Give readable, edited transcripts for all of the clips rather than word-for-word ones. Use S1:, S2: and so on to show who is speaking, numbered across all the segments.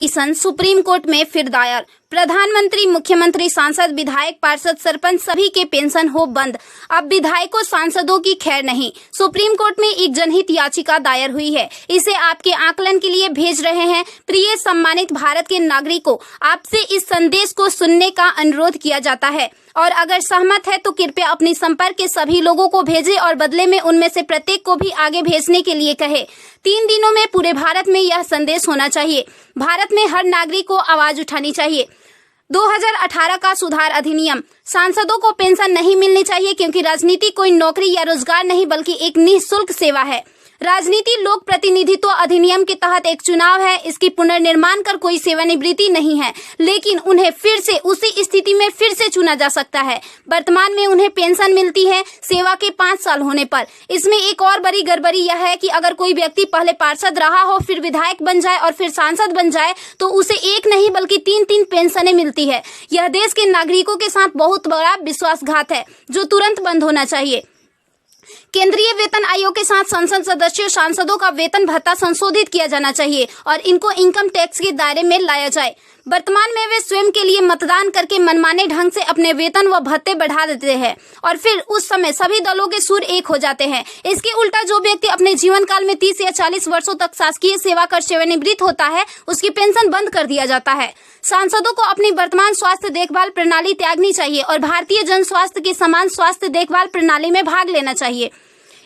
S1: Petition supreme court में फिर दायर। प्रधानमंत्री, मुख्यमंत्री, सांसद, विधायक, पार्षद, सरपंच सभी के पेंशन हो बंद। अब विधायकों, सांसदों की खैर नहीं। सुप्रीम कोर्ट में एक जनहित याचिका दायर हुई है। इसे आपके आकलन के लिए भेज रहे हैं। प्रिय सम्मानित भारत के नागरिकों, आपसे इस संदेश को सुनने का अनुरोध किया जाता है और अगर सहमत है तो कृपया अपनी संपर्क के सभी लोगों को भेजें और बदले में उनमें से प्रत्येक को भी आगे भेजने के लिए कहे। 3 दिनों में पूरे भारत में यह संदेश होना चाहिए। भारत में हर नागरिक को आवाज उठानी चाहिए। 2018 का सुधार अधिनियम। सांसदों को पेंशन नहीं मिलनी चाहिए क्योंकि राजनीति कोई नौकरी या रोजगार नहीं बल्कि एक निःशुल्क सेवा है। राजनीति लोक प्रतिनिधित्व अधिनियम के तहत एक चुनाव है। इसकी पुनर्निर्माण कर कोई सेवानिवृत्ति नहीं है, लेकिन उन्हें फिर से उसी स्थिति में फिर से चुना जा सकता है। वर्तमान में उन्हें पेंशन मिलती है सेवा के 5 साल होने पर। इसमें एक और बड़ी गड़बड़ी यह है कि अगर कोई व्यक्ति पहले पार्षद रहा हो, फिर विधायक बन जाए और फिर सांसद बन जाए तो उसे एक नहीं बल्कि 3-3 पेंशनें मिलती है। यह देश के नागरिकों के साथ बहुत बड़ा विश्वासघात है जो तुरंत बंद होना चाहिए। केंद्रीय वेतन आयोग के साथ संसद सदस्यों, सांसदों का वेतन भत्ता संशोधित किया जाना चाहिए और इनको इनकम टैक्स के दायरे में लाया जाए। वर्तमान में वे स्वयं के लिए मतदान करके मनमाने ढंग से अपने वेतन व भत्ते बढ़ा देते हैं और फिर उस समय सभी दलों के सुर एक हो जाते हैं। इसके उल्टा जो व्यक्ति अपने जीवन काल में 30 या 40 वर्षों तक शासकीय सेवा कर सेवानिवृत्त होता है, उसकी पेंशन बंद कर दिया जाता है। सांसदों को अपनी वर्तमान स्वास्थ्य देखभाल प्रणाली त्यागनी चाहिए और भारतीय जन स्वास्थ्य की समान स्वास्थ्य देखभाल प्रणाली में भाग लेना चाहिए।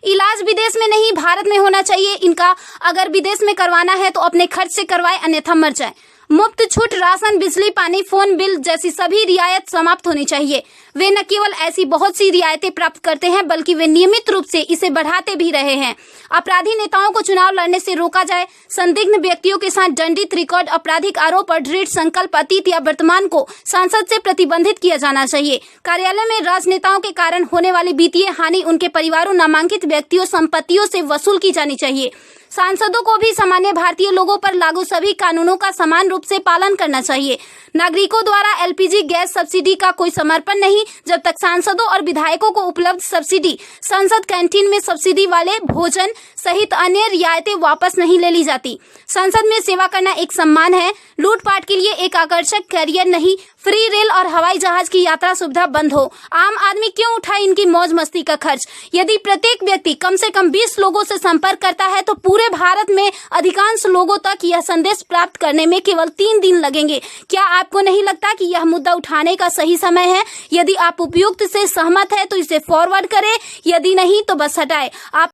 S1: इलाज विदेश में नहीं, भारत में होना चाहिए इनका। अगर विदेश में करवाना है तो अपने खर्च से करवाए, अन्यथा मर जाए। मुफ्त छूट राशन, बिजली, पानी, फोन बिल जैसी सभी रियायत समाप्त होनी चाहिए। वे न केवल ऐसी बहुत सी रियायतें प्राप्त करते हैं बल्कि वे नियमित रूप से इसे बढ़ाते भी रहे हैं। अपराधी नेताओं को चुनाव लड़ने से रोका जाए। संदिग्ध व्यक्तियों के साथ दंडित रिकॉर्ड, आपराधिक आरोप और दृढ़ संकल्प अतीत या वर्तमान को सांसद से प्रतिबंधित किया जाना चाहिए। कार्यालय में राजनेताओं के कारण होने वाली वित्तीय हानि उनके परिवारों, नामांकित व्यक्तियों, संपत्तियों से वसूल की जानी चाहिए। सांसदों को भी सामान्य भारतीय लोगों पर लागू सभी कानूनों का समान रूप से पालन करना चाहिए। नागरिकों द्वारा एलपीजी गैस सब्सिडी का कोई समर्पण नहीं जब तक सांसदों और विधायकों को उपलब्ध सब्सिडी, संसद कैंटीन में सब्सिडी वाले भोजन सहित अन्य रियायतें वापस नहीं ले ली जाती। संसद में सेवा करना एक सम्मान है, लूटपाट के लिए एक आकर्षक करियर नहीं। फ्री रेल और हवाई जहाज की यात्रा सुविधा बंद हो। आम आदमी क्यों उठाए इनकी मौज मस्ती का खर्च? यदि प्रत्येक व्यक्ति कम से कम 20 लोगों से संपर्क करता है तो पूरे भारत में अधिकांश लोगों तक यह संदेश प्राप्त करने में केवल 3 दिन लगेंगे। क्या आपको नहीं लगता कि यह मुद्दा उठाने का सही समय है? यदि आप उपयुक्त से सहमत है तो इसे फॉरवर्ड करें, यदि नहीं तो बस हटाएं। आप